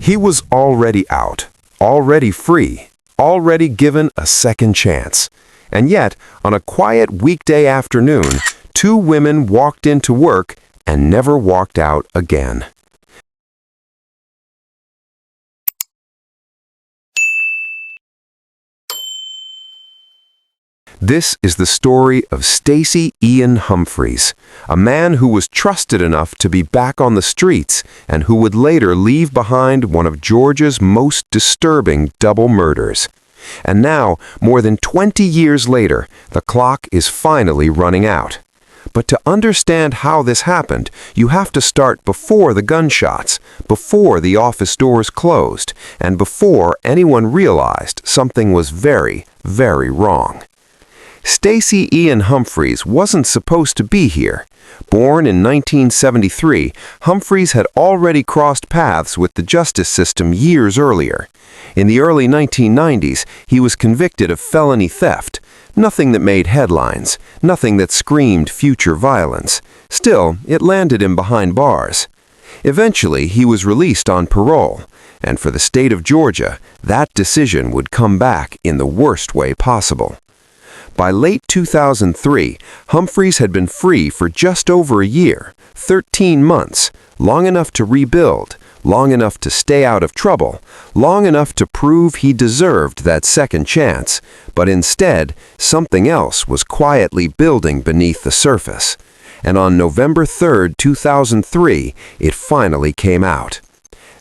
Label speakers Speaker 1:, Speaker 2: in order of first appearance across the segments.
Speaker 1: He was already out, already free, already given a second chance. And yet, on a quiet weekday afternoon, two women walked into work and never walked out again. This is the story of Stacey Ian Humphreys, a man who was trusted enough to be back on the streets and who would later leave behind one of Georgia's most disturbing double murders. And now, more than 20 years later, the clock is finally running out. But to understand how this happened, you have to start before the gunshots, before the office doors closed, and before anyone realized something was very, very wrong. Stacey Ian Humphreys wasn't supposed to be here. Born in 1973, Humphreys had already crossed paths with the justice system years earlier. In the early 1990s, he was convicted of felony theft. Nothing that made headlines, nothing that screamed future violence. Still, it landed him behind bars. Eventually, he was released on parole, and for the state of Georgia, that decision would come back in the worst way possible. By late 2003, Humphreys had been free for just over a year, 13 months, long enough to rebuild, long enough to stay out of trouble, long enough to prove he deserved that second chance, but instead, something else was quietly building beneath the surface. And on November 3, 2003, it finally came out.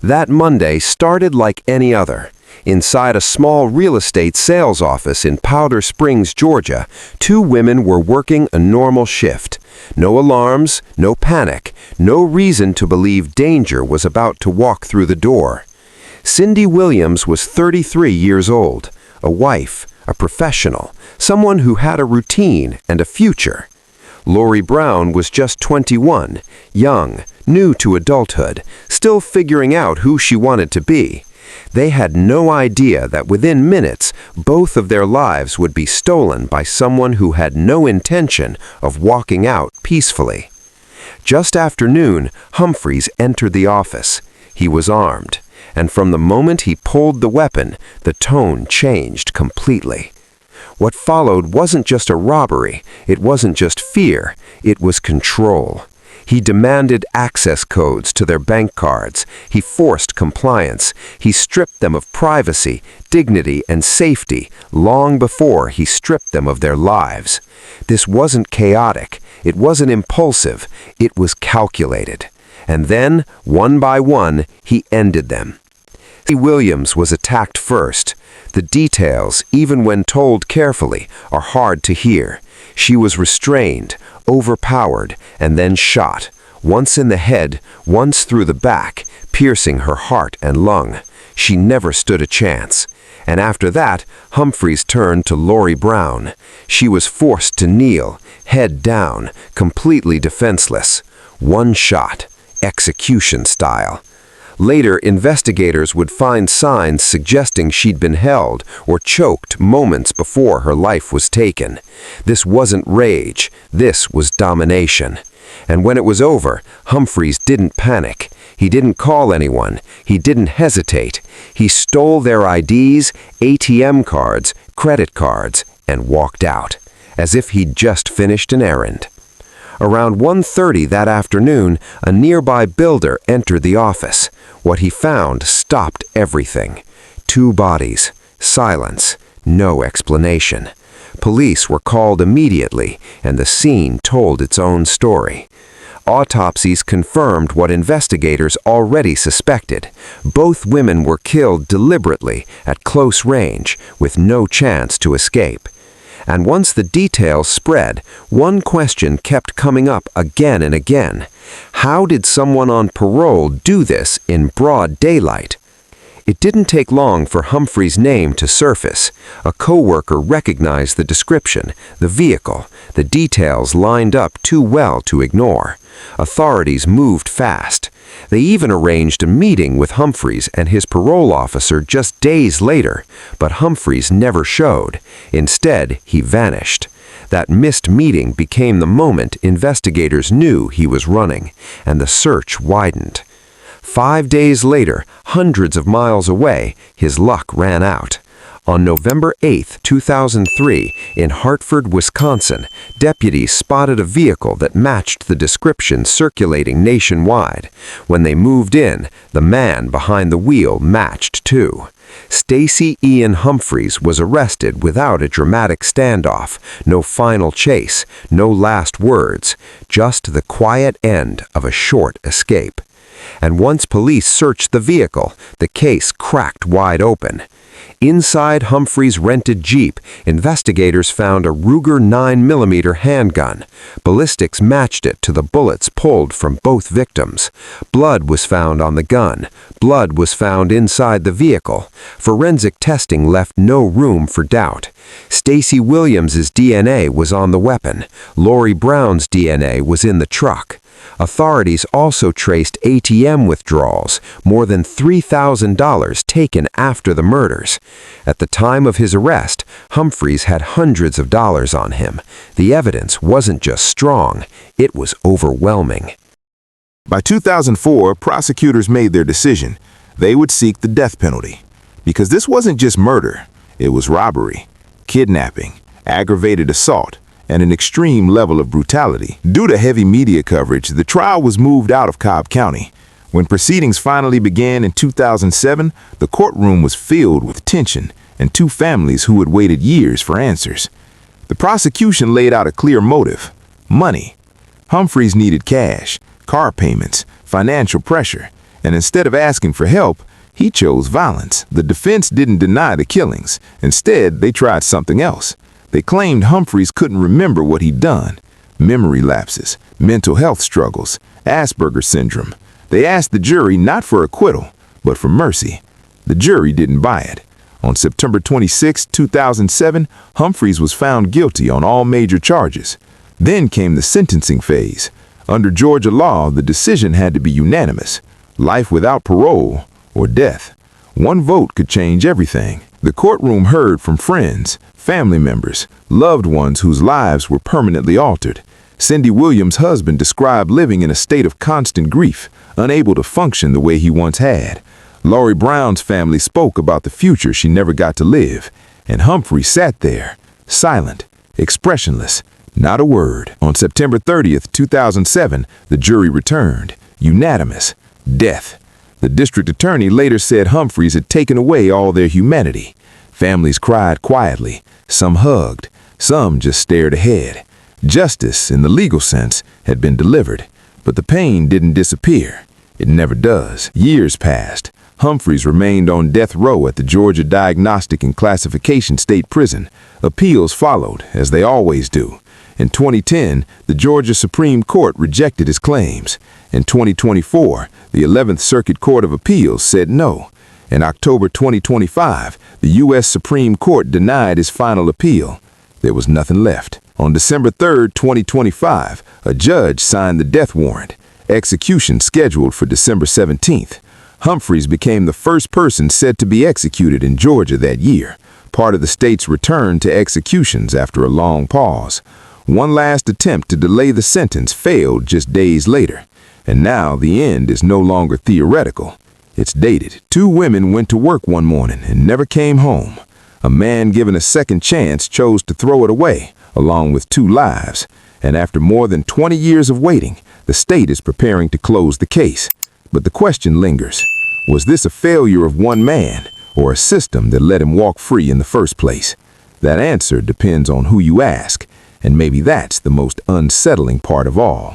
Speaker 1: That Monday started like any other. Inside a small real estate sales office in Powder Springs, Georgia, two women were working a normal shift. No alarms, no panic, no reason to believe danger was about to walk through the door. Cindy Williams was 33 years old, a wife, a professional, someone who had a routine and a future. Lori Brown was just 21, young, new to adulthood, still figuring out who she wanted to be. They had no idea that within minutes, both of their lives would be stolen by someone who had no intention of walking out peacefully. Just after noon, Humphreys entered the office. He was armed, and from the moment he pulled the weapon, the tone changed completely. What followed wasn't just a robbery, it wasn't just fear, it was control. He demanded access codes to their bank cards. He forced compliance. He stripped them of privacy, dignity, and safety long before he stripped them of their lives. This wasn't chaotic. It wasn't impulsive. It was calculated. And then, one by one, he ended them. Williams was attacked first. The details, even when told carefully, are hard to hear. She was restrained, overpowered, and then shot, once in the head, once through the back, piercing her heart and lung. She never stood a chance. And after that, Humphreys turned to Lori Brown. She was forced to kneel, head down, completely defenseless. One shot, execution style. Later, investigators would find signs suggesting she'd been held or choked moments before her life was taken. This wasn't rage, this was domination. And when it was over, Humphreys didn't panic. He didn't call anyone. He didn't hesitate. He stole their IDs, ATM cards, credit cards, and walked out, as if he'd just finished an errand. Around 1:30 that afternoon, a nearby builder entered the office. What he found stopped everything. Two bodies, silence, no explanation. Police were called immediately, and the scene told its own story. Autopsies confirmed what investigators already suspected. Both women were killed deliberately, at close range, with no chance to escape. And once the details spread, one question kept coming up again and again. How did someone on parole do this in broad daylight? It didn't take long for Humphreys' name to surface. A coworker recognized the description, the vehicle. The details lined up too well to ignore. Authorities moved fast. They even arranged a meeting with Humphreys and his parole officer just days later, but Humphreys never showed. Instead, he vanished. That missed meeting became the moment investigators knew he was running, and the search widened. 5 days later, hundreds of miles away, his luck ran out. On November 8, 2003, in Hartford, Wisconsin, deputies spotted a vehicle that matched the description circulating nationwide. When they moved in, the man behind the wheel matched too. Stacey Ian Humphreys was arrested without a dramatic standoff, no final chase, no last words, just the quiet end of a short escape. And once police searched the vehicle, the case cracked wide open. Inside Humphreys' rented Jeep, investigators found a Ruger 9mm handgun. Ballistics matched it to the bullets pulled from both victims. Blood was found on the gun. Blood was found inside the vehicle. Forensic testing left no room for doubt. Stacey Williams' DNA was on the weapon. Lori Brown's DNA was in the truck. Authorities also traced ATM withdrawals, more than $3,000 taken after the murders. At the time of his arrest, Humphreys had hundreds of dollars on him. The evidence wasn't just strong, it was overwhelming.
Speaker 2: By 2004, prosecutors made their decision. They would seek the death penalty. Because this wasn't just murder, it was robbery, kidnapping, aggravated assault, and an extreme level of brutality. Due to heavy media coverage, the trial was moved out of Cobb County. When proceedings finally began in 2007, the courtroom was filled with tension and two families who had waited years for answers. The prosecution laid out a clear motive: money. Humphreys needed cash, car payments, financial pressure, and instead of asking for help, he chose violence. The defense didn't deny the killings. Instead, they tried something else. They claimed Humphreys couldn't remember what he'd done. Memory lapses, mental health struggles, Asperger's syndrome. They asked the jury not for acquittal, but for mercy. The jury didn't buy it. On September 26, 2007, Humphreys was found guilty on all major charges. Then came the sentencing phase. Under Georgia law, the decision had to be unanimous: life without parole or death. One vote could change everything. The courtroom heard from friends, family members, loved ones whose lives were permanently altered. Cindy Williams' husband described living in a state of constant grief, unable to function the way he once had. Lori Brown's family spoke about the future she never got to live, and Humphrey sat there, silent, expressionless, not a word. On September 30th, 2007, the jury returned, unanimous: death. The district attorney later said Humphreys had taken away all their humanity. Families cried quietly, some hugged, some just stared ahead. Justice, in the legal sense, had been delivered, but the pain didn't disappear. It never does. Years passed. Humphreys remained on death row at the Georgia Diagnostic and Classification State Prison. Appeals followed, as they always do. In 2010, the Georgia Supreme Court rejected his claims. In 2024, the 11th Circuit Court of Appeals said no. In October 2025, the U.S. Supreme Court denied his final appeal. There was nothing left. On December 3, 2025, a judge signed the death warrant. Execution scheduled for December 17th. Humphreys became the first person said to be executed in Georgia that year, part of the state's return to executions after a long pause. One last attempt to delay the sentence failed just days later, and now the end is no longer theoretical. It's dated. Two women went to work one morning and never came home. A man given a second chance chose to throw it away, along with 2 lives, and after more than 20 years of waiting, the state is preparing to close the case. But the question lingers: was this a failure of one man, or a system that let him walk free in the first place? That answer depends on who you ask, and maybe that's the most unsettling part of all.